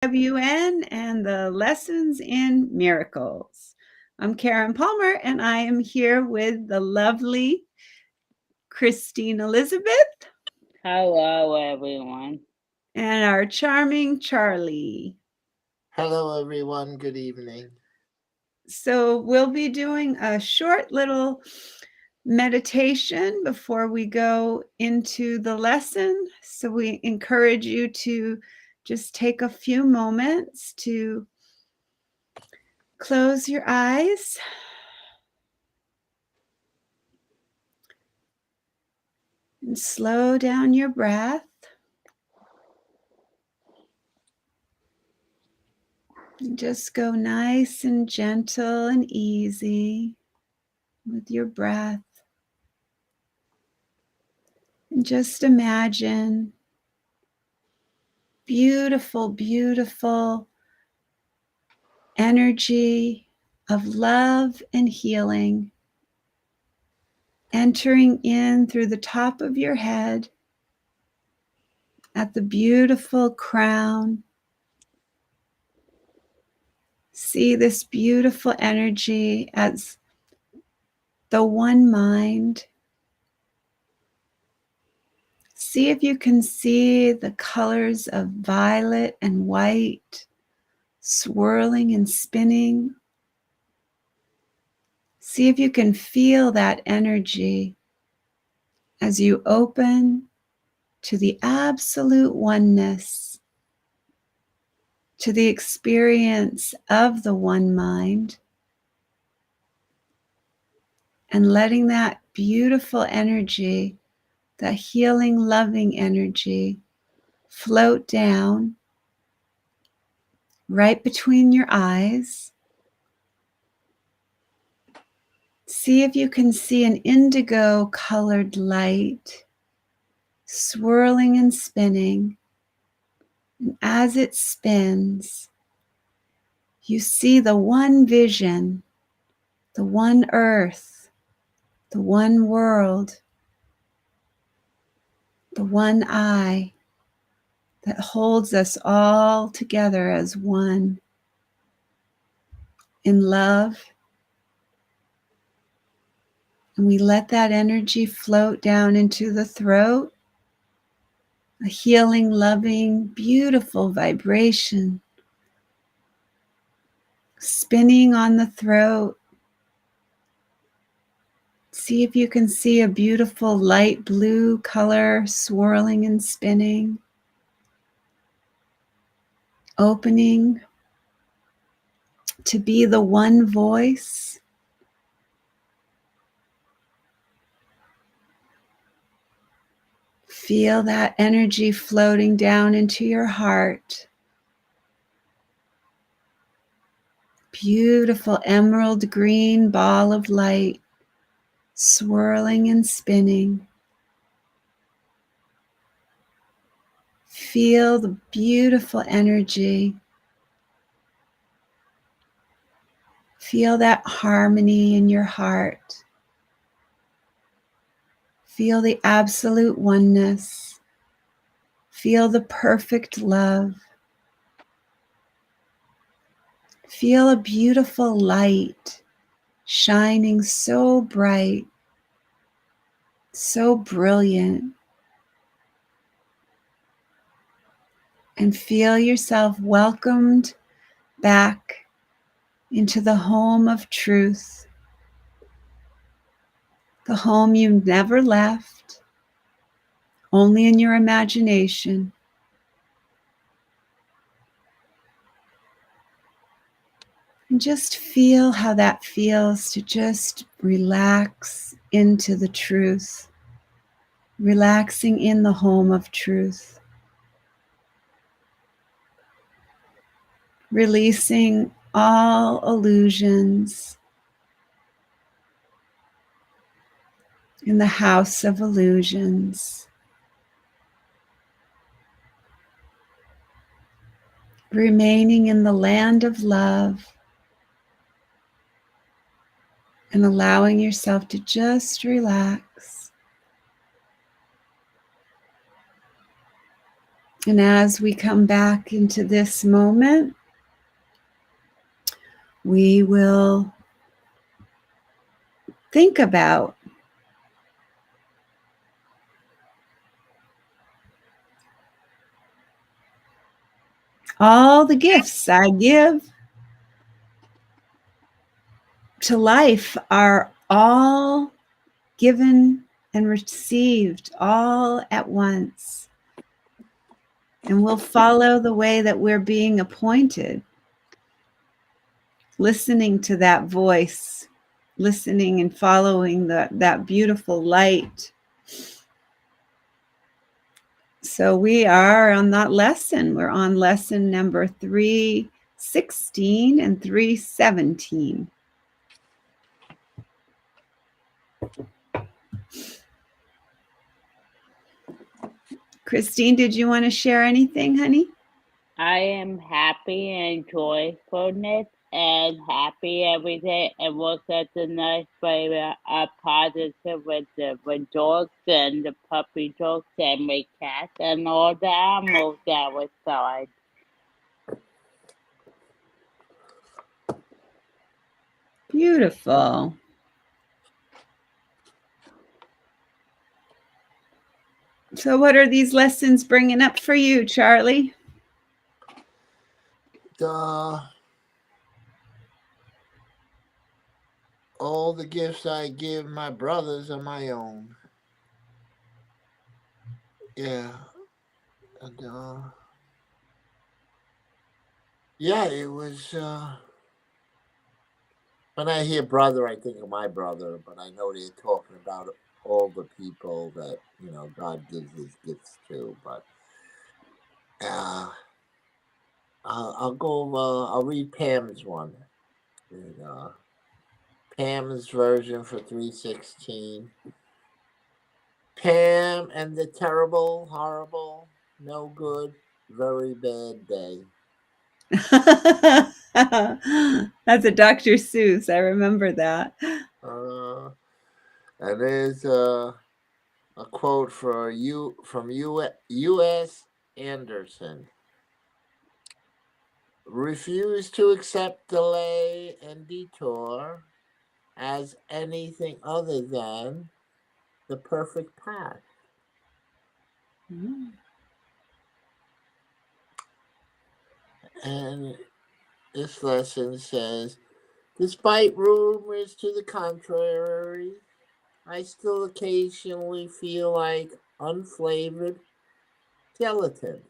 WN and the Lessons in Miracles. I'm Karen Palmer, and I am here with the lovely Christine Elizabeth. Hello, everyone. And our charming Charlie. Hello, everyone. Good evening. So we'll be doing a short little meditation before we go into the lesson. So we encourage you to just take a few moments to close your eyes and slow down your breath. And just go nice and gentle and easy with your breath. And just imagine beautiful, beautiful energy of love and healing entering in through the top of your head at the beautiful crown. See this beautiful energy as the one mind. See if you can see the colors of violet and white swirling and spinning. See if you can feel that energy as you open to the absolute oneness, to the experience of the one mind, and letting that beautiful energy, that healing, loving energy, float down right between your eyes. See if you can see an indigo colored light swirling and spinning. And as it spins, you see the one vision, the one earth, the one world, the one I that holds us all together as one in love. And we let that energy float down into the throat, a healing, loving, beautiful vibration spinning on the throat. See if you can see a beautiful light blue color swirling and spinning, opening to be the one voice. Feel that energy floating down into your heart. Beautiful emerald green ball of light swirling and spinning. Feel the beautiful energy. Feel that harmony in your heart. Feel the absolute oneness. Feel the perfect love. Feel a beautiful light shining so bright, so brilliant. And feel yourself welcomed back into the home of truth, the home you never left, only in your imagination. And just feel how that feels to just relax into the truth, relaxing in the home of truth, releasing all illusions in the house of illusions, remaining in the land of love, and allowing yourself to just relax. And as we come back into this moment, we will think about all the gifts I give to life are all given and received all at once. And we'll follow the way that we're being appointed, listening to that voice, listening and following that beautiful light. So we are on that lesson. We're on lesson number 316 and 317. Christine, did you want to share anything, honey? I am happy and joyfulness and happy every day and look at the nice way positive with the dogs and the puppy dogs and my cat and all the animals that was outside. Beautiful. So what are these lessons bringing up for you, Charlie? All the gifts I give my brothers are my own. Yeah. And yeah, it was when I hear brother, I think of my brother, but I know they're talking about all the people that, God gives his gifts to. But I'll read Pam's one. And, Pam's version for 316. Pam and the terrible, horrible, no good, very bad day. That's a Dr. Seuss. I remember that. And there's a quote from U.S. Anderson. Refuse to accept delay and detour as anything other than the perfect path. And this lesson says, despite rumors to the contrary, I still occasionally feel like unflavored gelatin.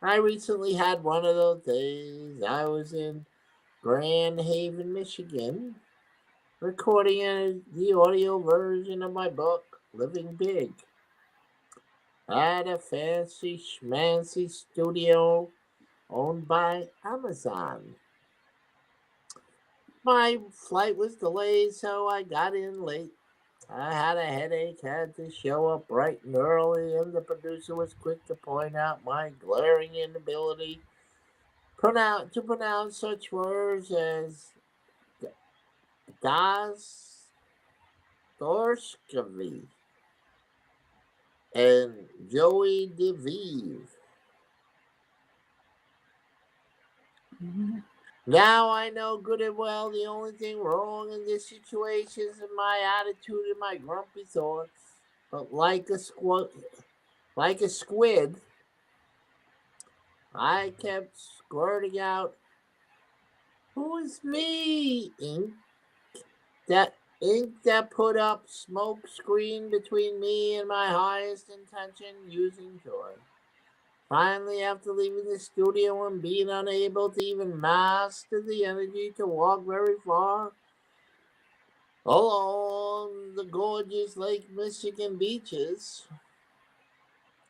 I recently had one of those days. I was in Grand Haven, Michigan, recording the audio version of my book, Living Big, at a fancy schmancy studio owned by Amazon. My flight was delayed, so I got in late. I had a headache, had to show up bright and early, and the producer was quick to point out my glaring inability to pronounce such words as Dostoevsky and Joey DeVive. Now I know good and well the only thing wrong in this situation is my attitude and my grumpy thoughts. But like a squid, I kept squirting out, "Who is me?" Ink that put up smoke screen between me and my highest intention using joy. Finally, after leaving the studio and being unable to even master the energy to walk very far along the gorgeous Lake Michigan beaches,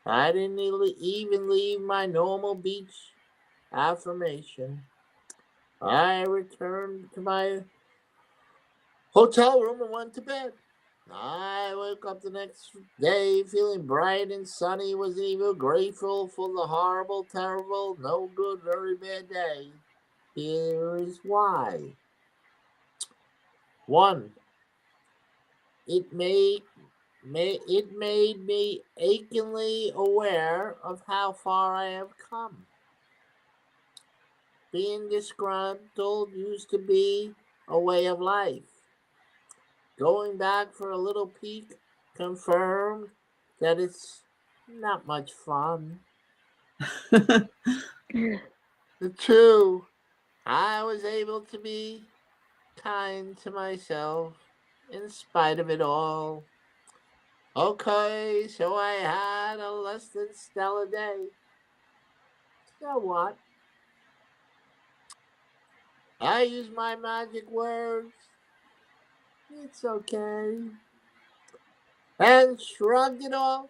I didn't even leave my normal beach affirmation. I returned to my hotel room and went to bed. I woke up the next day feeling bright and sunny, wasn't even grateful for the horrible, terrible, no good, very bad day. Here is why. 1. It may it made me achingly aware of how far I have come. Being disgruntled used to be a way of life. Going back for a little peek confirmed that it's not much fun. The two, I was able to be kind to myself in spite of it all. Okay, so I had a less than stellar day. So what? I use my magic words. It's okay. And shrugged it off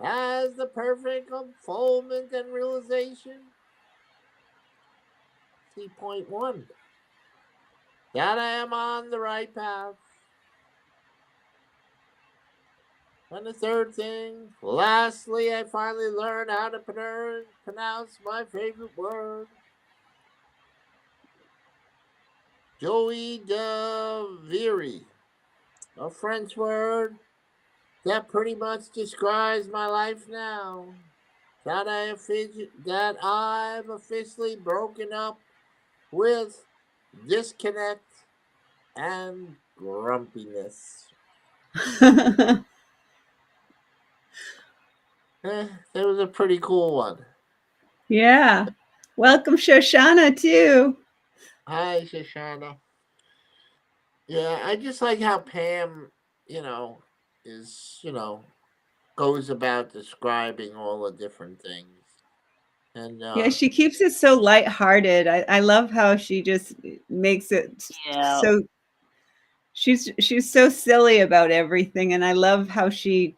as the perfect unfoldment and realization. See point one. That I am on the right path. And the third thing, lastly, I finally learned how to pronounce my favorite word. Joey de Viri, a French word that pretty much describes my life now. That I've officially broken up with disconnect and grumpiness. That was a pretty cool one. Yeah. Welcome, Shoshana, too. Hi, Shoshana. Yeah, I just like how Pam, is, goes about describing all the different things. And Yeah, she keeps it so lighthearted. I love how she just makes it Yeah. so she's so silly about everything, and I love how she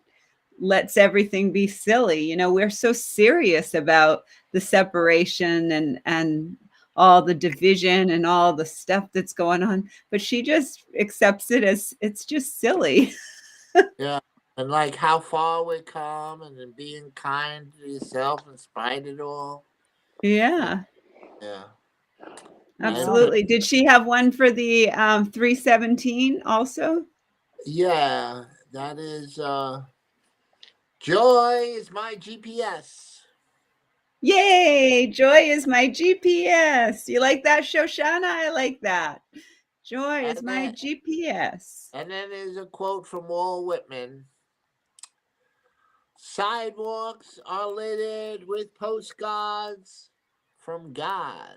lets everything be silly. You know, we're so serious about the separation and all the division and all the stuff that's going on, but she just accepts it as it's just silly. yeah, and like how far we come, and then being kind to yourself in spite of it all. Yeah, Yeah, and Yeah. absolutely. Did she have one for the 317 also? yeah, that is joy is my GPS. Yay! Joy is my GPS. You like that, Shoshana? I like that. Joy And is my then GPS. and then there's a quote from Walt Whitman. Sidewalks are littered with postcards from God.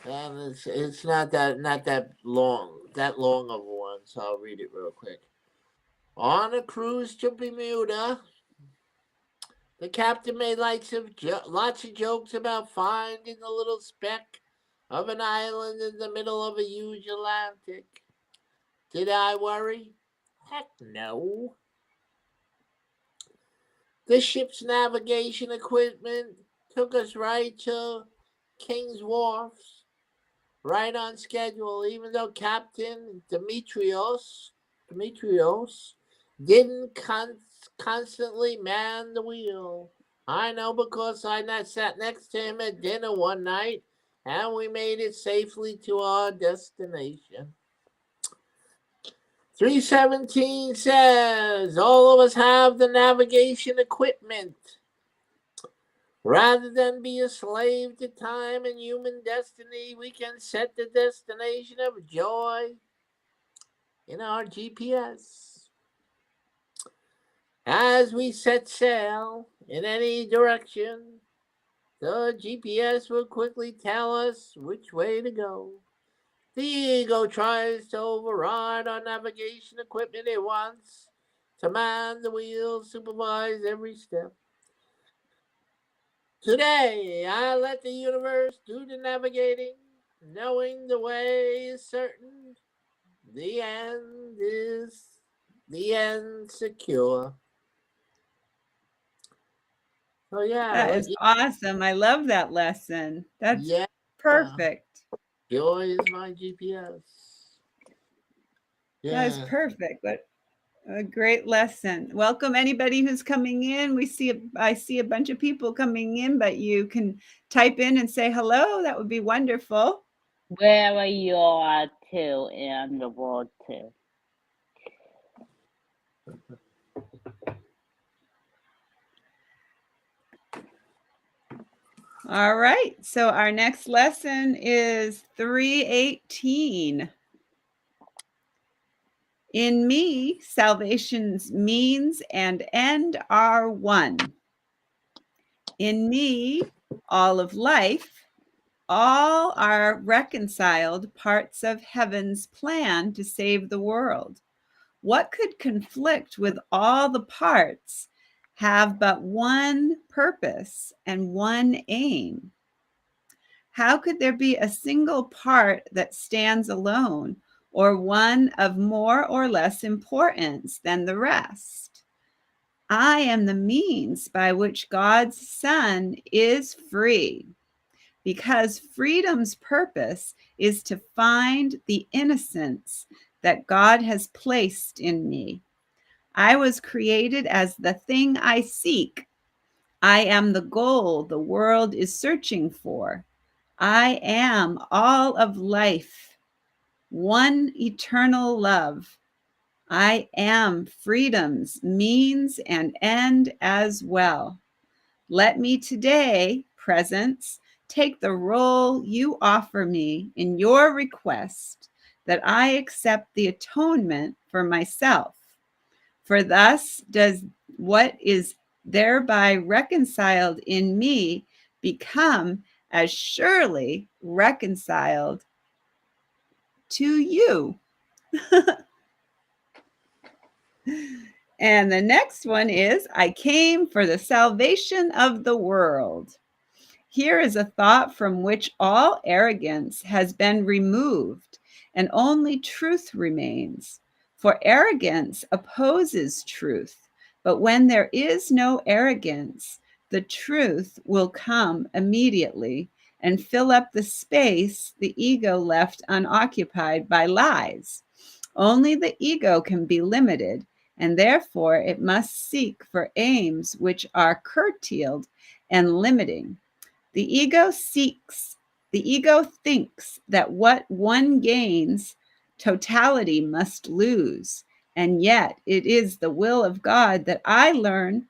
And it's not that long of one, so I'll read it real quick. On a cruise to Bermuda, the captain made lots of jokes about finding a little speck of an island in the middle of a huge Atlantic. Did I worry? Heck no. The ship's navigation equipment took us right to King's Wharf, right on schedule, even though Captain Demetrios didn't constantly man the wheel. I know because sat next to him at dinner one night and we made it safely to our destination. 317 says all of us have the navigation equipment. Rather than be a slave to time and human destiny, we can set the destination of joy in our GPS. As we set sail in any direction, the GPS will quickly tell us which way to go. The ego tries to override our navigation equipment. It wants to man the wheel, supervise every step. Today, I let the universe do the navigating, knowing the way is certain. The end is the end secure. So That is awesome. I love that lesson. That's yeah, perfect. joy is my GPS. That is Yeah, perfect. But a great lesson. Welcome anybody who's coming in. I see a bunch of people coming in, but you can type in and say hello. That would be wonderful. Where are you at? too and the world too. All right. So our next lesson is 318. In me, salvation's means and end are one. In me, all of life, all are reconciled parts of heaven's plan to save the world. What could conflict with all the parts have but one purpose and one aim? How could there be a single part that stands alone or one of more or less importance than the rest? I am the means by which God's Son is free, because freedom's purpose is to find the innocence that God has placed in me. I was created as the thing I seek. I am the goal the world is searching for. I am all of life, one eternal love. I am freedom's means and end as well. Let me today, presence, take the role you offer me in your request that I accept the atonement for myself. For thus does what is thereby reconciled in me become as surely reconciled to you. And the next one is, I came for the salvation of the world. Here is a thought from which all arrogance has been removed, and only truth remains. For arrogance opposes truth, but when there is no arrogance, the truth will come immediately and fill up the space the ego left unoccupied by lies. Only the ego can be limited, and therefore it must seek for aims which are curtailed and limiting. The ego thinks that what one gains, totality must lose. And yet it is the will of God that I learn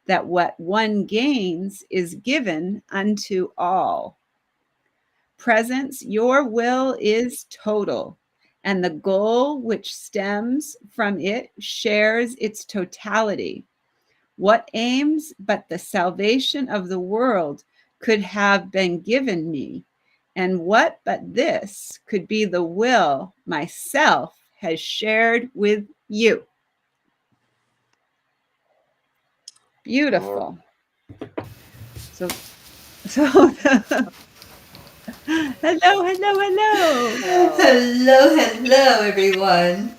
that what one gains is given unto all. Presence, your will is total, and the goal which stems from it shares its totality. What aims but the salvation of the world could have been given me? And what but this could be the will myself has shared with you? Beautiful. So hello. Hello, everyone.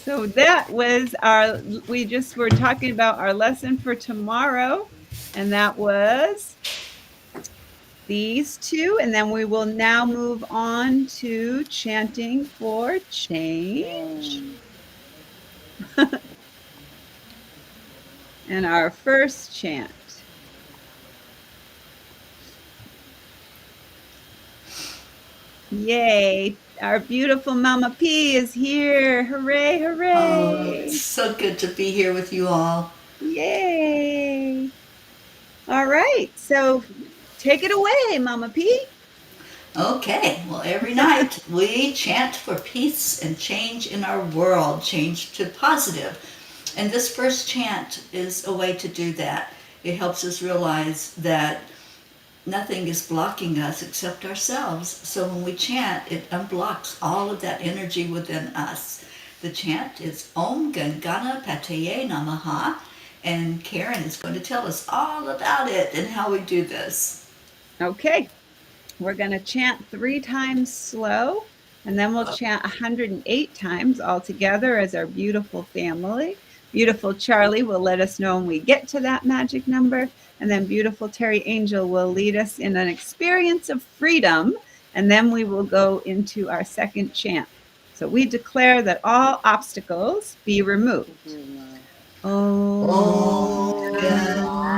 So that was we just were talking about our lesson for tomorrow, and that was these two, and then we will now move on to chanting for change. And our first chant. Yay, our beautiful Mama P is here. Hooray, hooray. Oh, it's so good to be here with you all. Yay. All right, so take it away, Mama P. Okay, well, every night we chant for peace and change in our world, change to positive. And this first chant is a way to do that. It helps us realize that nothing is blocking us except ourselves. So when we chant, it unblocks all of that energy within us. The chant is Om Gam Ganapataye Namaha, and Karen is going to tell us all about it and how we do this. Okay, we're going to chant 3 times slow, and then we'll chant 108 times all together as our beautiful family. Beautiful Charlie will let us know when we get to that magic number, and then beautiful Teri Angel will lead us in an experience of freedom, and then we will go into our second chant. So we declare that all obstacles be removed. Om Ganapataye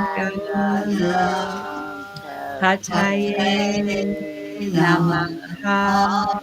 Namaha.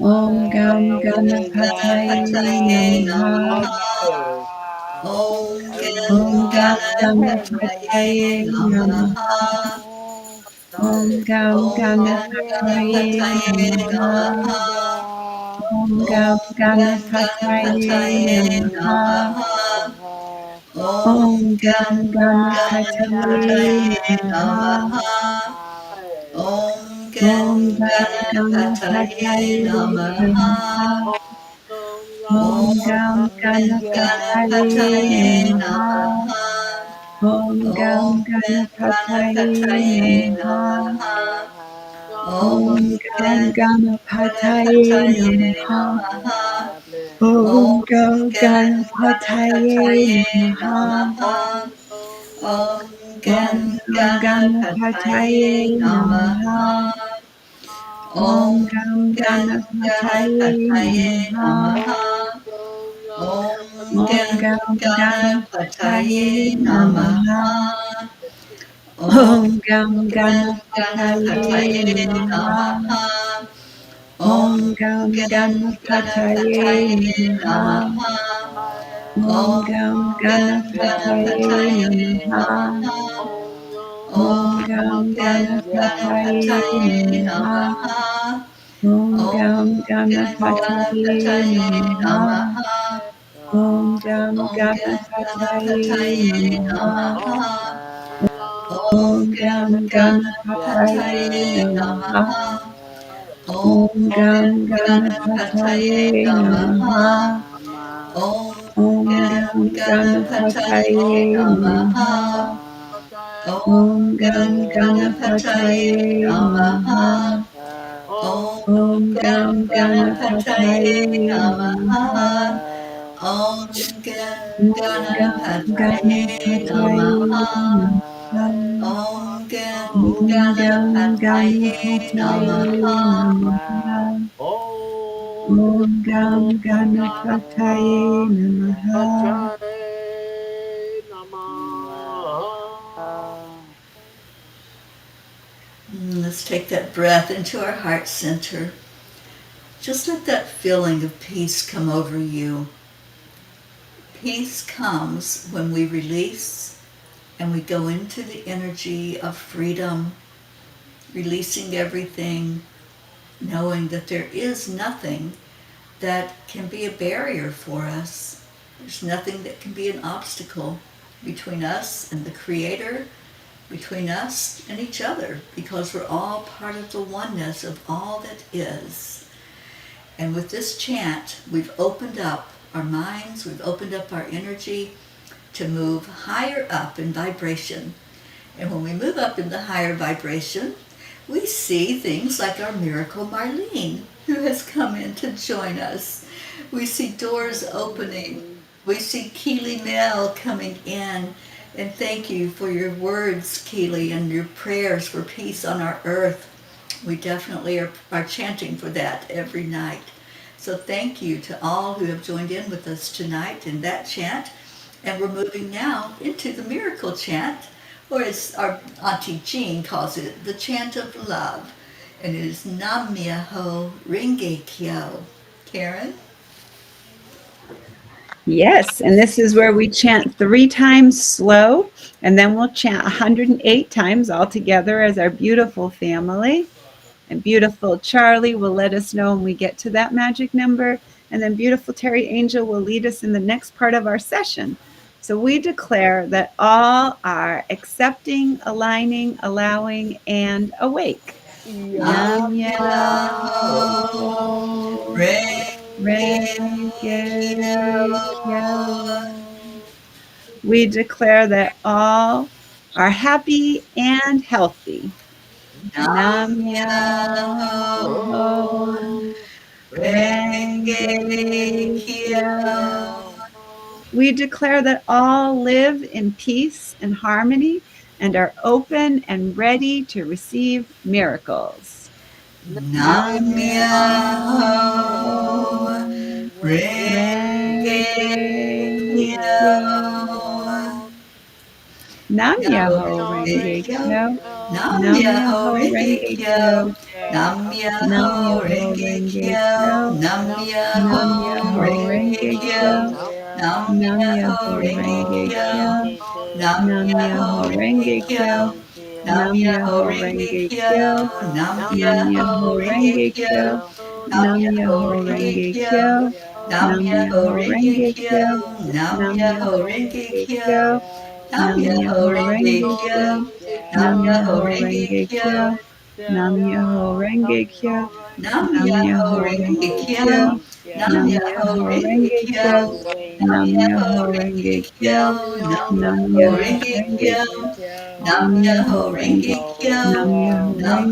Om Gam Ganapataye Ganapataye Namaha. Namaha. Om Om Gam Ganapataye Ganapataye Namaha. Namaha. Om Gam Om Ganapataye Ganapataye Namaha. Namaha. Om Gam Om Ganapataye Ganapataye Namaha. Namaha. Om Om Gam Ganapataye Ganapataye Namaha. Namaha. Om Om Gam Ganapataye Ganapataye Namaha. Namaha. Om Om Gam Ganapataye Ganapataye Namaha. Namaha. Om Gam Om Ganapataye Ganapataye Namaha. Namaha. Om Om Gam Ganapataye Ganapataye Namaha. Namaha. Om Om Gam Ganapataye Ganapataye Namaha. Namaha. Om Om Gam Ganapataye Ganapataye Namaha. Namaha. Om Om Gam Ganapataye Ganapataye Namaha. Namaha. Om Om Gam Ganapataye Ganapataye Namaha. Namaha. Om Om Gam Ganapataye Ganapataye Namaha. Namaha. Om Om Gam Ganapataye Ganapataye Namaha. Namaha. Om Om Gam Ganapataye Ganapataye Namaha. Namaha. Om Om Gam Ganapataye Ganapataye Namaha. Namaha. Om Gam Om Ganapataye Ganapataye Namaha. Namaha. Om Gam Om Ganapataye Ganapataye Namaha. Namaha. Om Om Gam Ganapataye Ganapataye Namaha. Namaha. Om Om Gam Ganapataye Ganapataye Namaha. Namaha. Om Om Gam Ganapataye Ganapataye Namaha. Namaha. Om Om Gam Ganapataye Ganapataye Namaha. Namaha. Om Om Gam Ganapataye Ganapataye Namaha. Namaha. Om Gam Ganapataye Ganapataye Namaha. Namaha. Om Om Gam Ganapataye Ganapataye Namaha. Namaha. Om Gam Ganapataye Namaha. Let's take that breath into our heart center. Just let that feeling of peace come over you. Peace comes when we release and we go into the energy of freedom, releasing everything, knowing that there is nothing that can be a barrier for us. There's nothing that can be an obstacle between us and the Creator, between us and each other, because we're all part of the oneness of all that is. And with this chant, we've opened up our minds, we've opened up our energy to move higher up in vibration. And when we move up in the higher vibration, we see things like our miracle Marlene, who has come in to join us. We see doors opening. We see Keely Mel coming in. And thank you for your words, Keely, and your prayers for peace on our earth. We definitely are chanting for that every night. So thank you to all who have joined in with us tonight in that chant. And we're moving now into the miracle chant, or as our Auntie Jean calls it, the chant of love. And it is Nam Myoho Renge Kyo. Karen? Yes, and this is where we chant 3 times slow, and then we'll chant 108 times all together as our beautiful family. And beautiful Charlie will let us know when we get to that magic number. And then beautiful Teri Angel will lead us in the next part of our session. So we declare that all are accepting, aligning, allowing, and awake. Nam Nam Myoho Myoho Renge Renge Kyo. Kyo. We declare that all are happy and healthy. Nam Nam Myoho Myoho Renge Renge Kyo. Kyo. We declare that all live in peace and harmony and are open and ready to receive miracles. Nam Nam Myoho Myoho Renge Renge Kyo. Kyo. Nam Nam Myoho Renge Renge Kyo. Kyo. Nam Nam Myoho Myoho Renge Renge Kyo. Kyo. Nam Nam Myoho Myoho Renge Renge Kyo. Kyo. Nam Nam Myoho Myoho Renge Renge Kyo. Kyo. Nam Nam Myoho Myoho Renge Renge Kyo. Kyo. Nam Nam Myoho Myoho Renge Renge Kyo. Kyo. Nam Nam Myoho Myoho Renge Renge Kyo. Kyo. Nam Nam Myoho Myoho Renge Renge Kyo. Kyo. Nam Nam Myoho Myoho Renge Renge Kyo. Kyo. Nam Nam Myoho Myoho Renge Renge Kyo. Kyo. Nam Nam Myoho Myoho Renge Renge Kyo. Kyo. Nam Nam Myoho Myoho Renge Renge Kyo. Kyo. Nam Nam Myoho Myoho Renge Renge Kyo. Kyo. Nam Myoho Renge Kyo. Nam Nam Myoho Myoho Renge Renge Kyo. Kyo. Nam Nam Myoho Myoho Renge Renge Kyo. Kyo. Nam Nam Myoho Myoho Renge Renge Kyo. Kyo. Nam Nam Myoho Myoho Renge Renge Kyo. Kyo. Nam Nam Myoho Myoho Renge Renge Nam Kyo. Myoho Nam Renge Kyo. Myoho Renge Nam Kyo. Myoho Nam Renge Myoho Kyo. Renge Kyo. Nam Myoho Nam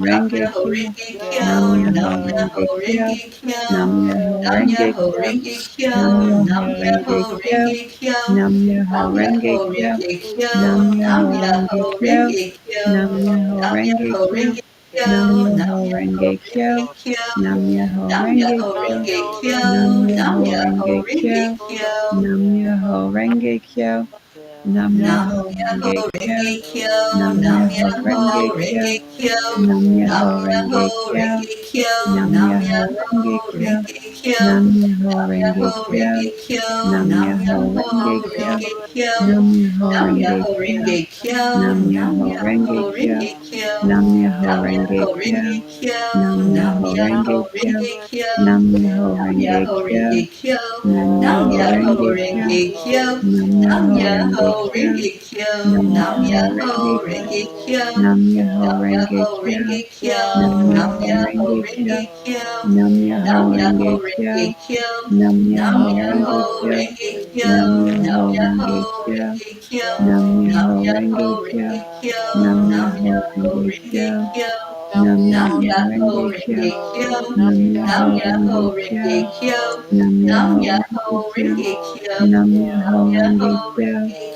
Renge Myoho Kyo. Renge Kyo. Nam Nam Myoho Myoho Renge Kyo. Renge Kyo. Nam Myoho Nam Renge Myoho Kyo. Renge Nam Kyo. Myoho Nam Renge Myoho Kyo. Renge Kyo. Nam Myoho Nam Renge Myoho Kyo. Renge Kyo. Nam Nam Myoho Renge Myoho Kyo. Renge Kyo. Nam Myoho Nam Renge Myoho Kyo. Renge Nam Kyo. Nam Myoho Myoho Renge Kyo. Renge Kyo. Nam Myoho Nam Renge Myoho Kyo. Renge Kyo. Nam Nam Myoho Myoho Renge Renge Kyo. Kyo. Nam Myoho Renge Kyo. Nam Nam Myoho Myoho Renge Kyo. Renge Kyo. Nam Nam Myoho Renge Myoho Kyo. Renge Kyo. Nam Nam Myoho Renge Myoho Kyo. Renge Kyo. Nam Nam Myoho Renge Myoho Kyo. Renge Kyo. Nam Myoho Nam Renge Myoho Kyo. Renge Kyo. Nam Nam Myoho Renge Myoho Kyo. Renge Kyo. Nam Myoho Nam Renge Myoho Kyo. Renge Kyo. Nam Nam Myoho Renge Myoho Kyo. Renge Kyo. Nam Myoho Nam Renge Myoho Kyo. Renge Kyo. Nam Nam Myoho Renge Myoho Kyo. Renge Kyo. Nam Myoho Nam Renge Myoho Kyo. Renge Kyo. Nam Nam Myoho Myoho Renge Kyo. Renge Kyo. Nam Nam Myoho Renge Myoho Kyo. Renge Kyo. Nam Nam Myoho Myoho Renge Kyo. Renge Kyo. Nam Myoho Nam Renge Myoho Kyo. Renge Kyo. Nam Nam Myoho Myoho Renge Kyo. Renge Kyo. Nam Myoho Nam Renge Myoho Kyo. Renge Kyo. Nam Nam Myoho Myoho Renge Kyo. Renge Kyo. Nam Nam Myoho Myoho Renge Kyo. Renge Kyo. Nam Nam Myoho Myoho Renge Kyo. Renge Kyo. Nam Nam Myoho Myoho Renge Renge Kyo. Kyo. Nam Nam Myoho Myoho Renge Kyo. Renge Kyo. Nam Nam Myoho Myoho Renge Kyo. Renge Kyo. Nam Nam Myoho Myoho Renge Kyo. Renge Kyo. Nam Nam Myoho Myoho Renge Kyo. Renge Kyo. Nam Nam Myoho Myoho Renge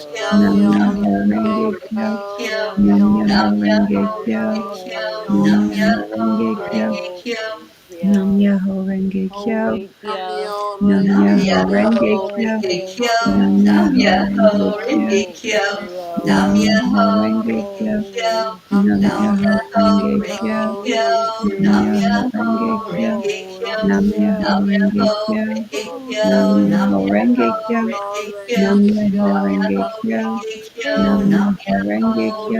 Kyo. Renge Kyo. Nam Myoho Nam Renge Myoho Kyo. Renge Kyo. Nam Nam Myoho Myoho Renge Kyo. Renge Kyo. Nam Myoho Renge Kyo. Nam Nam Myoho Myoho Renge Kyo. Renge Kyo. Nam Nam Myoho Renge Myoho Kyo. Renge Kyo. Nam Nam Myoho Myoho Renge Renge Kyo. Kyo. Nam Nam Myoho Myoho Renge Renge Kyo. Kyo. Nam Nam Myoho Myoho Renge Kyo. Renge Kyo. Nam Myoho Nam Renge Myoho Kyo. Renge Kyo. Nam Nam Myoho Renge Myoho Kyo. Renge Kyo. Nam Myoho Nam Renge Myoho Kyo. Renge Kyo. Nam Nam Myoho Myoho Renge Kyo. Renge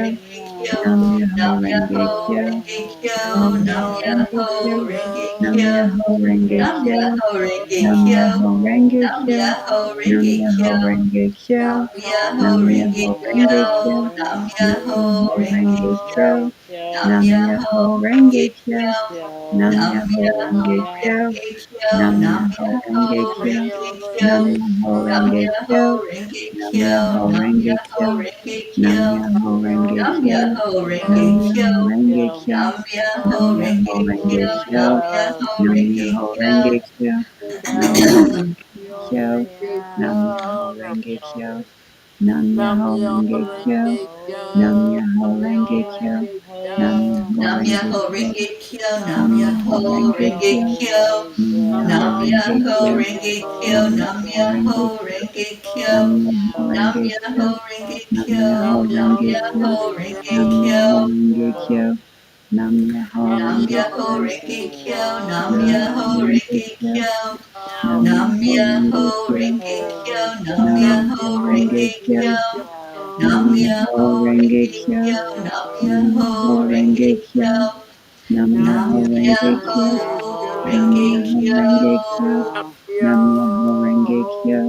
Kyo. Nam Myoho Nam Renge Myoho Kyo. Renge Kyo. Nam Nam Myoho Renge Myoho Kyo. Renge Nam Kyo. Myoho Renge Nam Kyo. Myoho Renge Nam Kyo. Myoho Renge Nam Kyo. Myoho Nam Renge Myoho Kyo. Renge Kyo. Nam Myoho Nam Renge Myoho Kyo. Renge Kyo. Nam Nam Myoho Myoho Renge Renge Kyo. Kyo. Nam Nam Myoho Myoho Renge Renge Kyo. Kyo. Nam Nam Myoho Myoho Renge Kyo. Renge Kyo. Nam Nam Myoho Myoho Renge Kyo. Renge Nam Kyo. Myoho Nam Renge Myoho Kyo. Renge Nam Kyo. Myoho Nam Renge Myoho Kyo. Renge Nam Kyo. Myoho Renge Nam Kyo. Myoho Nam Renge Kyo. Myoho Renge Kyo. Nam Nam Myoho Myoho Renge Renge Kyo. Kyo. Nam Myoho Nam Renge Myoho Kyo. Renge Kyo. Nam Myoho Renge Kyo. Nam Myoho Renge Kyo. Nam Myoho Renge Kyo. Nam Myoho Renge Kyo. Nam Myoho Nam Renge Myoho Kyo. Renge Kyo. Nam Nam Myoho Myoho Renge Renge Kyo. Kyo. Nam Myoho Nam Renge Myoho Kyo. Renge Kyo. Nam Nam Myoho Myoho Renge Kyo. Renge Nam Kyo. Myoho Nam Renge Kyo. Myoho Renge Nam Kyo. Myoho Nam Renge Kyo. Myoho Renge Nam Kyo. Myoho Renge Kyo. Nam Myoho Nam Renge Myoho Kyo. Renge Kyo. Nam Nam Myoho Myoho Renge Renge Kyo. Kyo. Nam Nam Myoho Myoho Renge Kyo. Renge Kyo. Nam Nam Myoho Myoho Renge Renge Kyo. Kyo. Nam Nam Myoho Myoho Renge Renge Kyo. Kyo. Nam Nam Myoho Myoho Renge Renge Kyo. Kyo. Nam Nam Myoho Renge Myoho Kyo. Nam Renge Myoho Kyo. Renge Kyo. Nam Myoho Renge Kyo.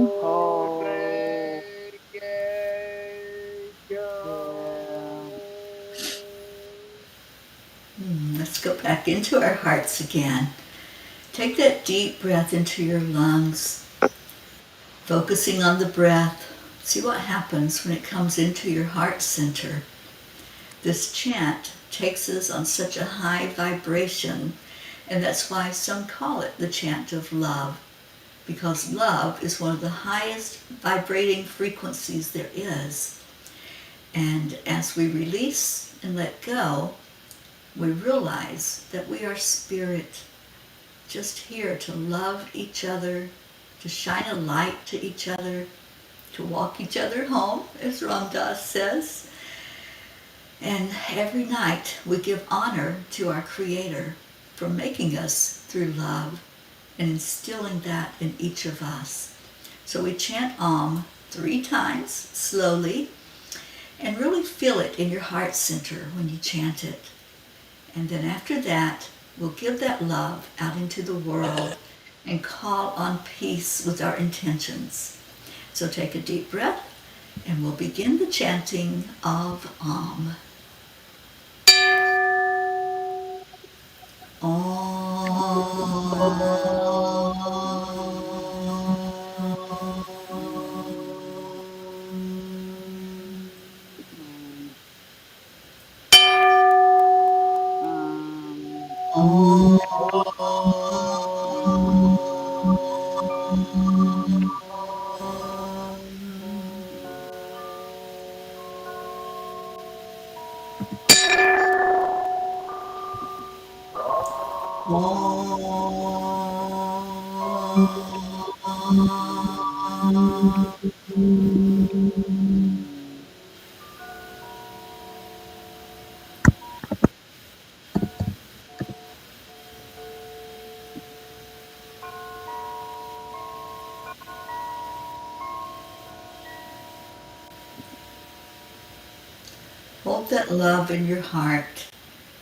Let's go back into our hearts again. Take that deep breath into your lungs, focusing on the breath. See what happens when it comes into your heart center. This chant takes us on such a high vibration, and that's why some call it the chant of love, because love is one of the highest vibrating frequencies there is. And as we release and let go, we realize that we are spirit, just here to love each other, to shine a light to each other, to walk each other home, as Ram Dass says. And every night we give honor to our Creator for making us through love and instilling that in each of us. So we chant Om 3 times slowly and really feel it in your heart center when you chant it. And then after that, we'll give that love out into the world and call on peace with our intentions. So take a deep breath and we'll begin the chanting of Om. Hold that love in your heart.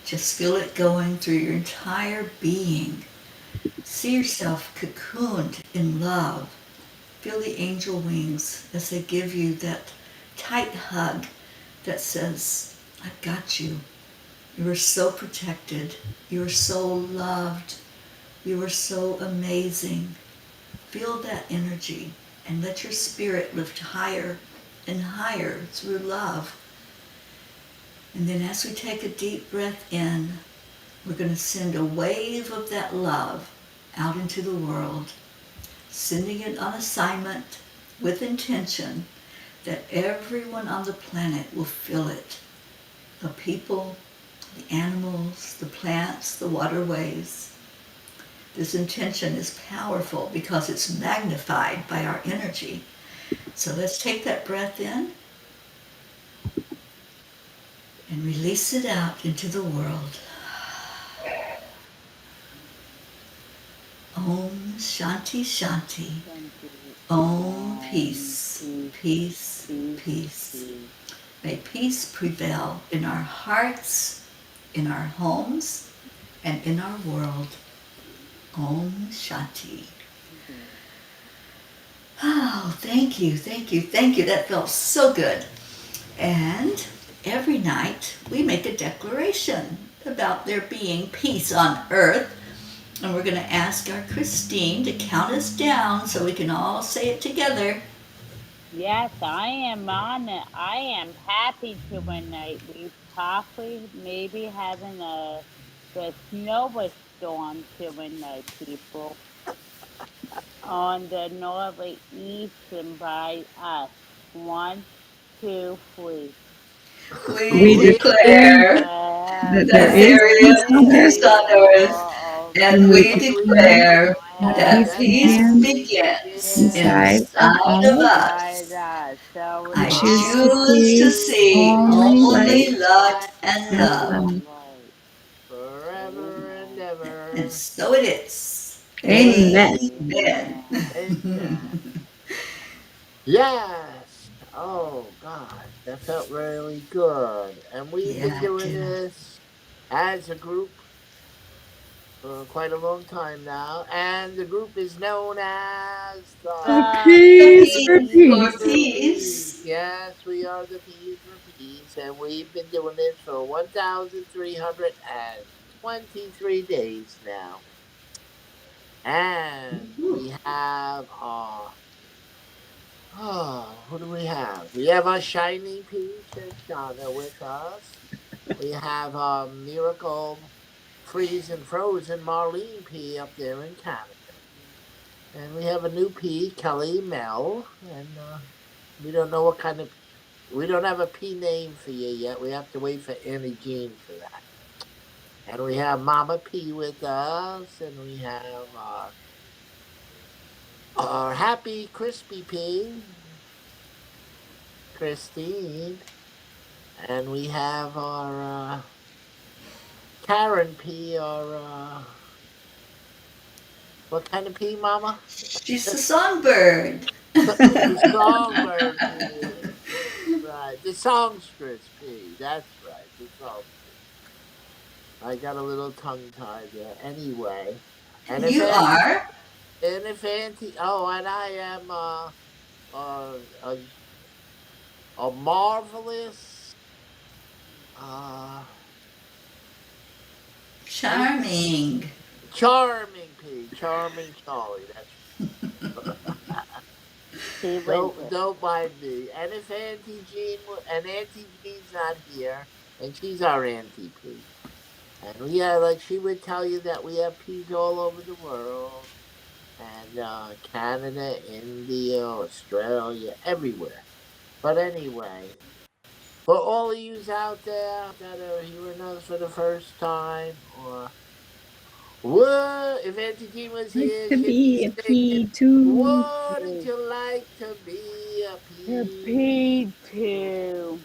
Just feel it going through your entire being. See yourself cocooned in love. Feel the angel wings as they give you that tight hug that says, I've got you. You are so protected. You are so loved. You are so amazing. Feel that energy and let your spirit lift higher and higher through love. And then as we take a deep breath in, we're going to send a wave of that love out into the world, sending it on assignment with intention that everyone on the planet will feel it. The people, the animals, the plants, the waterways. This intention is powerful because it's magnified by our energy. So let's take that breath in and release it out into the world. Om Shanti Shanti. Om Peace. Peace. Peace. May peace prevail in our hearts, in our homes, and in our world. Om Shanti. Oh, thank you, thank you, thank you. That felt so good. And every night we make a declaration about there being peace on earth. And we're going to ask our Christine to count us down so we can all say it together. Yes, I am on it. I am happy to tonight. We possibly maybe having the snowstorm tonight, people, on the northeastern by us. 1, 2, 3. We We We declare declare that there that is there peace is on peace earth, on earth, and and we we declare declare that that peace that peace begins peace begins begins inside of inside of us. inside us. us. So We we I choose to all choose to see choose to see only see light only only light light and and and love. love. light. forever and Amen. And ever. so it is. Amen. Amen. Amen. Yes. Oh God, that felt really good. And we've been Yeah, doing too. this as a group for quite a long time now. And the group is known as A The The piece for peace peace. for Peas peace. for Peas. peace. Yes, we are the Peas for Peas. And we've been doing this for 1,323 days now. And Woo-hoo. we have who do we have? We have our Shining Peach and Shauna with us. We have our Miracle Freeze and Frozen Marlene P up there in Canada. And we have a new P, Kelly Mel. And we don't know what kind of, we don't have a P name for you yet. We have to wait for Annie Jean for that. And we have Mama P with us. And we have our Happy Crispy P. Christine, and we have our Karen P. Our what kind of P, Mama? She's the songbird. The songbird P. Right, the songstress P. That's right, the songstress. I got a little tongue tied there. Anyway, and if You Auntie, are. oh, and I am uh, a, a marvelous, uh, how do you say? Charming. Charming P, charming Charlie. That's She wins it. don't mind me. And if Auntie Jean's not here, and she's our Auntie P. And yeah, like she would tell you that we have P's all over the world, and Canada, India, Australia, everywhere. But anyway, for all of yous out there that are hearing us for the first time, or what if Auntie Jean was Like here, to she'd be be a singing, P too. wouldn't you like to be a The P? P2.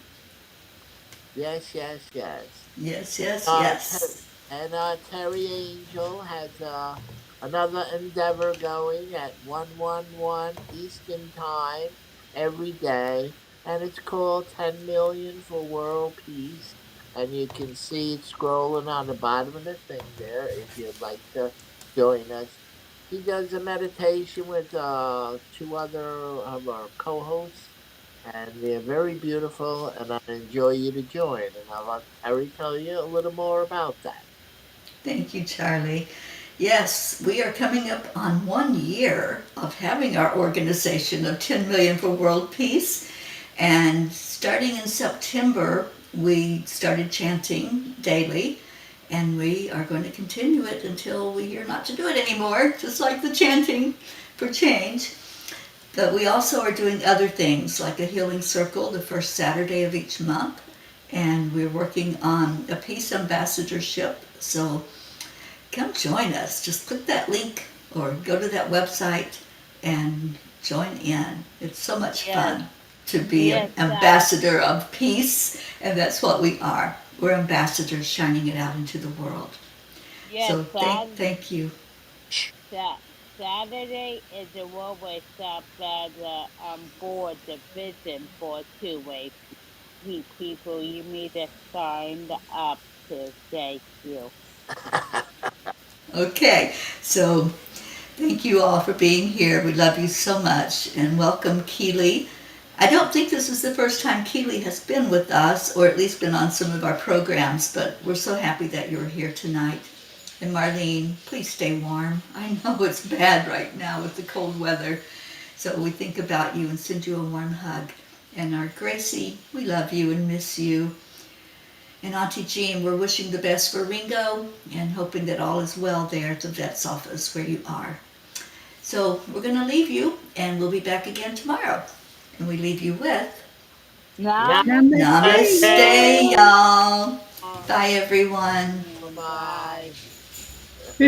Yes, yes, yes. Yes, yes, Uh, Ter- yes. and Terry Angel has another endeavor going at 111 Eastern Time every day, and it's called 10 Million for World Peace. And you can see it scrolling on the bottom of the thing there if you'd like to join us. She does a meditation with two other of our co hosts, and they're very beautiful, and I enjoy you to join. And I'll let Terry tell you a little more about that. Thank you, Charlie. Yes, we are coming up on 1 year of having our organization of 10 million for world peace. And starting in September, we started chanting daily. And we are going to continue it until we hear not to do it anymore, just like the chanting for change. But we also are doing other things like a healing circle the first Saturday of each month. And we're working on a peace ambassadorship. So come join us. Just click that link or go to that website and join in. It's so much Yes, fun to be an yes, ambassador of peace, and that's what we are. We're ambassadors shining it out into the world. yes, So thank you. Saturday is the one we stop at board the vision for two-way people. You need to sign up to thank you. Okay, so thank you all for being here. We love you so much, and welcome, Keely. I don't think this is the first time Keely has been with us, or at least been on some of our programs, but we're so happy that you're here tonight. And Marlene, please stay warm. I know it's bad right now with the cold weather, so we think about you and send you a warm hug. And our Gracie, we love you and miss you. And Auntie Jean, we're wishing the best for Ringo and hoping that all is well there at the vet's office where you are. So we're going to leave you, and we'll be back again tomorrow. And we leave you with Namaste. Namaste, Namaste, y'all. y'all. Bye, everyone. Bye Bye. bye.